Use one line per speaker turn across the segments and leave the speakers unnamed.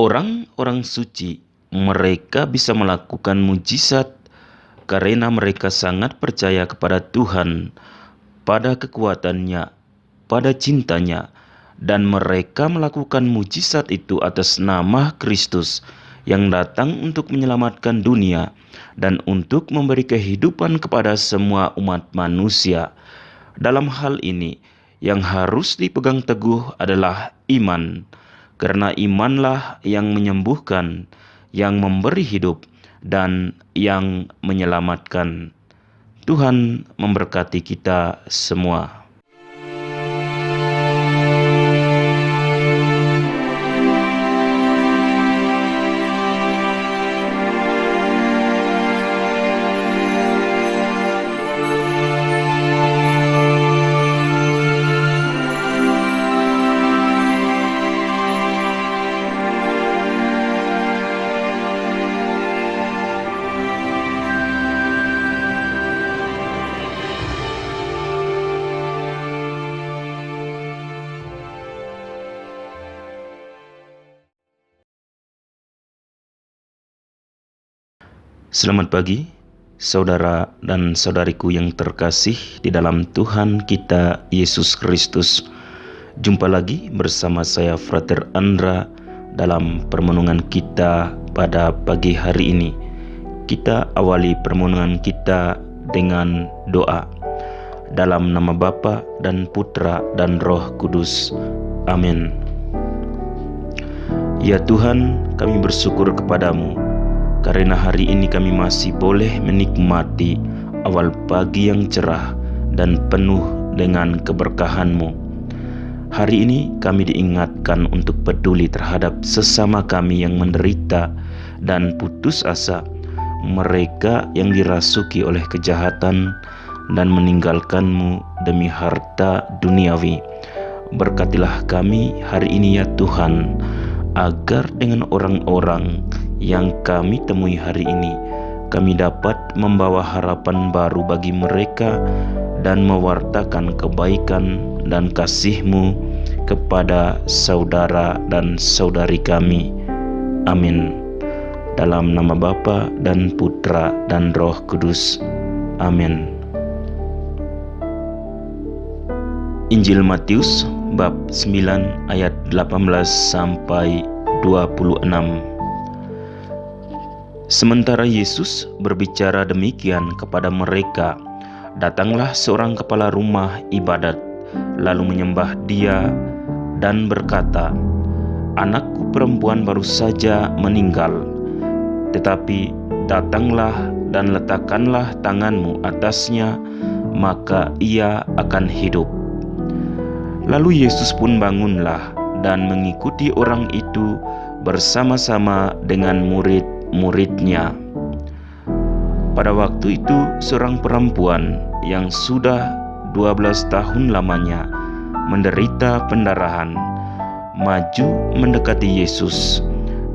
Orang-orang suci, mereka bisa melakukan mujizat karena mereka sangat percaya kepada Tuhan, pada kekuatannya, pada cintanya, dan mereka melakukan mujizat itu atas nama Kristus yang datang untuk menyelamatkan dunia dan untuk memberi kehidupan kepada semua umat manusia. Dalam hal ini, yang harus dipegang teguh adalah iman, karena imanlah yang menyembuhkan, yang memberi hidup, dan yang menyelamatkan. Tuhan memberkati kita semua. Selamat pagi, saudara dan saudariku yang terkasih di dalam Tuhan kita Yesus Kristus. Jumpa lagi bersama saya Frater Andra dalam permenungan kita pada pagi hari ini. Kita awali permenungan kita dengan doa. Dalam nama Bapa dan Putra dan Roh Kudus. Amin. Ya Tuhan, kami bersyukur kepadamu karena hari ini kami masih boleh menikmati awal pagi yang cerah dan penuh dengan keberkahan-Mu. Hari ini kami diingatkan untuk peduli terhadap sesama kami yang menderita dan putus asa, mereka yang dirasuki oleh kejahatan dan meninggalkan-Mu demi harta duniawi. Berkatilah kami hari ini ya Tuhan, agar dengan orang-orang yang kami temui hari ini, kami dapat membawa harapan baru bagi mereka dan mewartakan kebaikan dan kasih-Mu kepada saudara dan saudari kami. Amin. Dalam nama Bapa dan Putra dan Roh Kudus. Amin. Injil Matius bab 9 ayat 18 sampai 26. Sementara Yesus berbicara demikian kepada mereka, datanglah seorang kepala rumah ibadat, lalu menyembah Dia dan berkata, "Anakku perempuan baru saja meninggal, tetapi datanglah dan letakkanlah tanganmu atasnya, maka ia akan hidup." Lalu Yesus pun bangunlah dan mengikuti orang itu bersama-sama dengan murid-muridnya. Pada waktu itu seorang perempuan yang sudah 12 tahun lamanya menderita pendarahan maju mendekati Yesus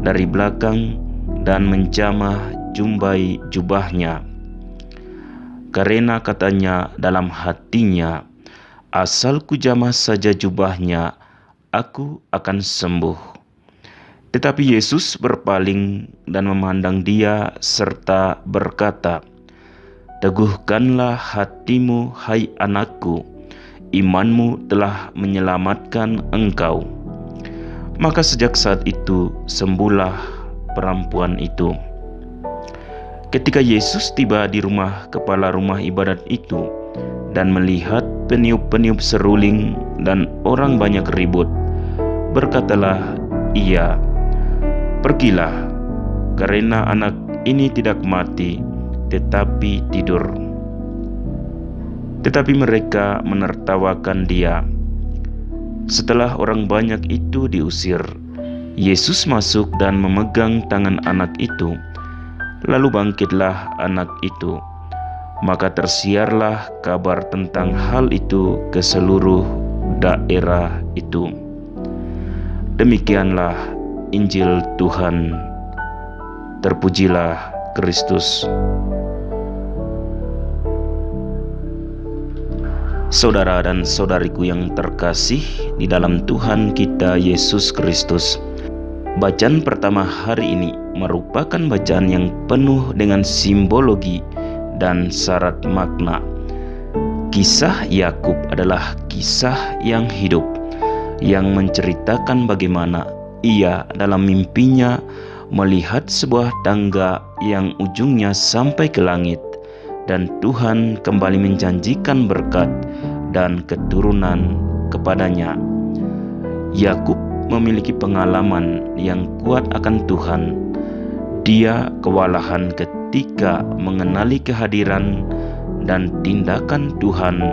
dari belakang dan menjamah jumbai jubahnya. Karena katanya dalam hatinya, "Asal kujamah saja jubahnya, aku akan sembuh." Tetapi Yesus berpaling dan memandang dia serta berkata, "Teguhkanlah hatimu, hai anakku, imanmu telah menyelamatkan engkau." Maka sejak saat itu sembuhlah perempuan itu. Ketika Yesus tiba di rumah kepala rumah ibadat itu dan melihat peniup-peniup seruling dan orang banyak ribut, berkatalah Ia, "Pergilah, karena anak ini tidak mati, tetapi tidur." Tetapi mereka menertawakan Dia. Setelah orang banyak itu diusir, Yesus masuk dan memegang tangan anak itu. Lalu bangkitlah anak itu. Maka tersiarlah kabar tentang hal itu ke seluruh daerah itu. Demikianlah Injil Tuhan. Terpujilah Kristus. Saudara dan saudariku yang terkasih di dalam Tuhan kita Yesus Kristus, Bacaan pertama hari ini merupakan bacaan yang penuh dengan simbologi dan syarat makna. Kisah Yakub adalah kisah yang hidup, yang menceritakan bagaimana ia dalam mimpinya melihat sebuah tangga yang ujungnya sampai ke langit, dan Tuhan kembali menjanjikan berkat dan keturunan kepadanya. Yakub memiliki pengalaman yang kuat akan Tuhan. Dia kewalahan ketika mengenali kehadiran dan tindakan Tuhan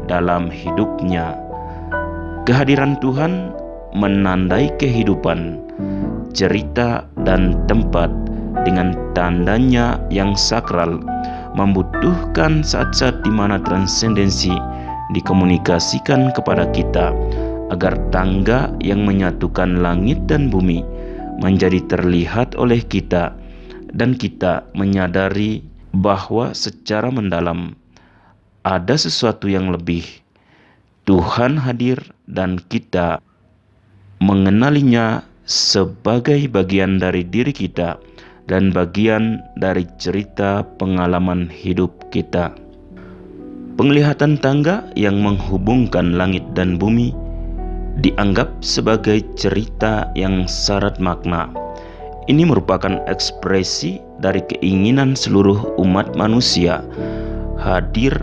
dalam hidupnya. Kehadiran Tuhan menandai kehidupan, cerita, dan tempat dengan tandanya yang sakral, membutuhkan saat-saat di mana transendensi dikomunikasikan kepada kita, agar tangga yang menyatukan langit dan bumi menjadi terlihat oleh kita, dan kita menyadari bahwa secara mendalam ada sesuatu yang lebih. Tuhan hadir dan kita mengenalinya sebagai bagian dari diri kita dan bagian dari cerita pengalaman hidup kita. Penglihatan tangga yang menghubungkan langit dan bumi dianggap sebagai cerita yang syarat makna. Ini merupakan ekspresi dari keinginan seluruh umat manusia hadir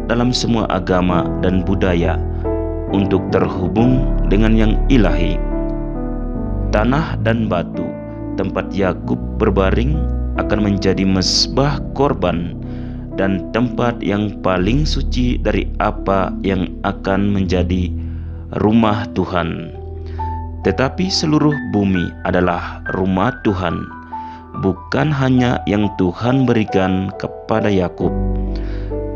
dalam semua agama dan budaya untuk terhubung dengan yang ilahi. Tanah dan batu tempat Yakub berbaring akan menjadi mezbah korban dan tempat yang paling suci dari apa yang akan menjadi rumah Tuhan. Tetapi seluruh bumi adalah rumah Tuhan, bukan hanya yang Tuhan berikan kepada Yakub.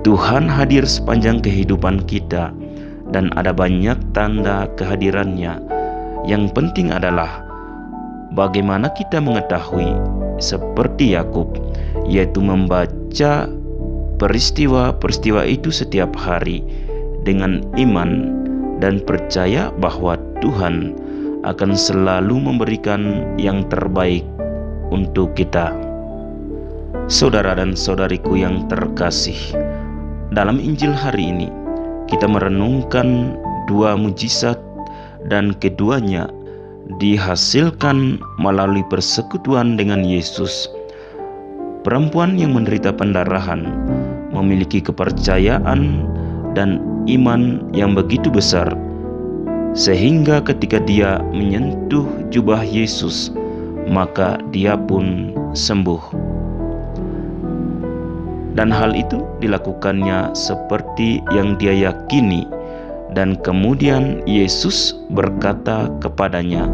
Tuhan hadir sepanjang kehidupan kita dan ada banyak tanda kehadirannya. Yang penting adalah bagaimana kita mengetahui seperti Yakub, yaitu membaca peristiwa-peristiwa itu setiap hari dengan iman dan percaya bahwa Tuhan akan selalu memberikan yang terbaik untuk kita. Saudara dan saudariku yang terkasih, dalam Injil hari ini kita merenungkan dua mujizat, dan keduanya dihasilkan melalui persekutuan dengan Yesus. Perempuan yang menderita pendarahan memiliki kepercayaan dan iman yang begitu besar, sehingga ketika dia menyentuh jubah Yesus, maka dia pun sembuh. Dan hal itu dilakukannya seperti yang dia yakini, dan kemudian Yesus berkata kepadanya,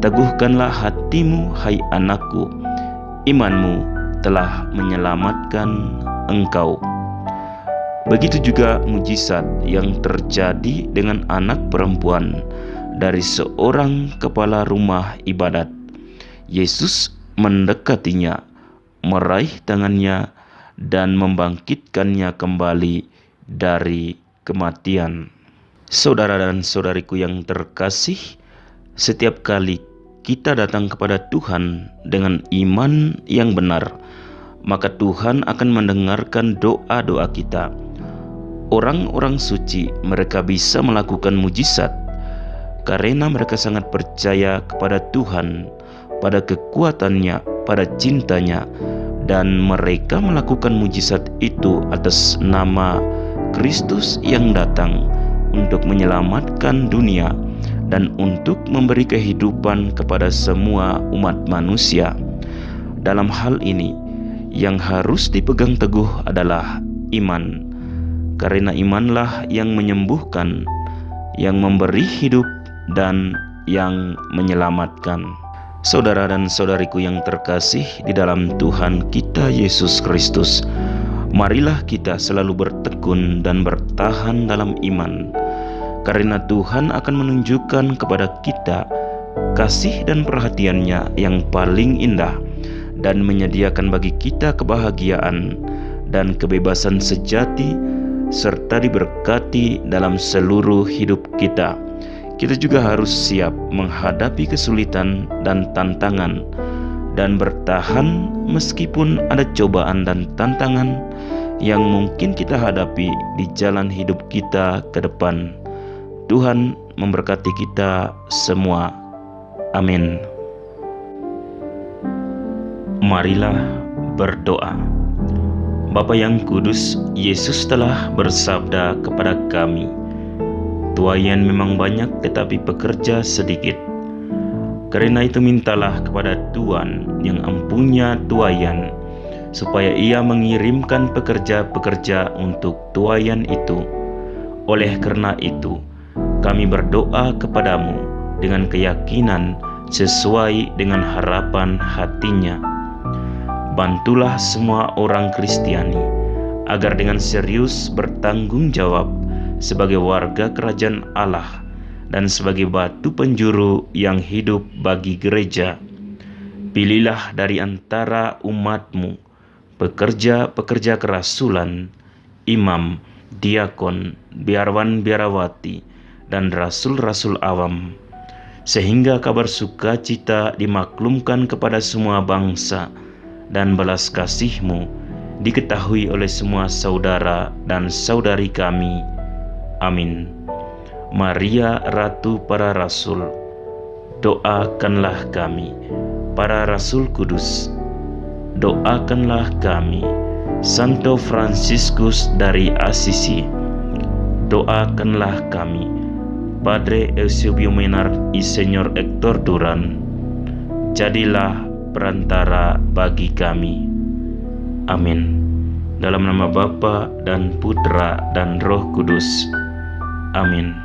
"Teguhkanlah hatimu, hai anakku, imanmu telah menyelamatkan engkau." Begitu juga mujizat yang terjadi dengan anak perempuan dari seorang kepala rumah ibadat. Yesus mendekatinya, meraih tangannya, dan membangkitkannya kembali dari kematian. Saudara dan saudariku yang terkasih, setiap kali kita datang kepada Tuhan dengan iman yang benar, maka Tuhan akan mendengarkan doa-doa kita. Orang-orang suci, mereka bisa melakukan mujizat karena mereka sangat percaya kepada Tuhan, pada kekuatannya, pada cintanya, dan mereka melakukan mujizat itu atas nama Kristus yang datang untuk menyelamatkan dunia dan untuk memberi kehidupan kepada semua umat manusia. Dalam hal ini, yang harus dipegang teguh adalah iman, karena imanlah yang menyembuhkan, yang memberi hidup, dan yang menyelamatkan. Saudara dan saudariku yang terkasih di dalam Tuhan kita Yesus Kristus, marilah kita selalu bertekun dan bertahan dalam iman, karena Tuhan akan menunjukkan kepada kita kasih dan perhatiannya yang paling indah, dan menyediakan bagi kita kebahagiaan dan kebebasan sejati, serta diberkati dalam seluruh hidup kita. kita juga harus siap menghadapi kesulitan dan tantangan dan bertahan meskipun ada cobaan dan tantangan yang mungkin kita hadapi di jalan hidup kita ke depan. Tuhan memberkati kita semua. Amin. Marilah berdoa. Bapa yang kudus, Yesus telah bersabda kepada kami, "Tuaian memang banyak tetapi pekerja sedikit. Karena itu mintalah kepada Tuhan yang empunya tuaian, supaya Ia mengirimkan pekerja-pekerja untuk tuaian itu. Oleh karena itu, kami berdoa kepadamu dengan keyakinan sesuai dengan harapan hatinya. Bantulah semua orang Kristiani agar dengan serius bertanggung jawab sebagai warga kerajaan Allah dan sebagai batu penjuru yang hidup bagi gereja. Pilihlah dari antara umat-Mu pekerja-pekerja kerasulan, imam, diakon, biarawan-biarawati, dan rasul-rasul awam, sehingga kabar sukacita dimaklumkan kepada semua bangsa dan belas kasih-Mu diketahui oleh semua saudara dan saudari kami. Amin. Maria, Ratu para Rasul, doakanlah kami. Para Rasul Kudus, doakanlah kami. Santo Fransiskus dari Assisi, doakanlah kami. Padre Eusebio Menard y Señor Hector Duran, jadilah perantara bagi kami. Amin. Dalam nama Bapa dan Putra dan Roh Kudus. Amin.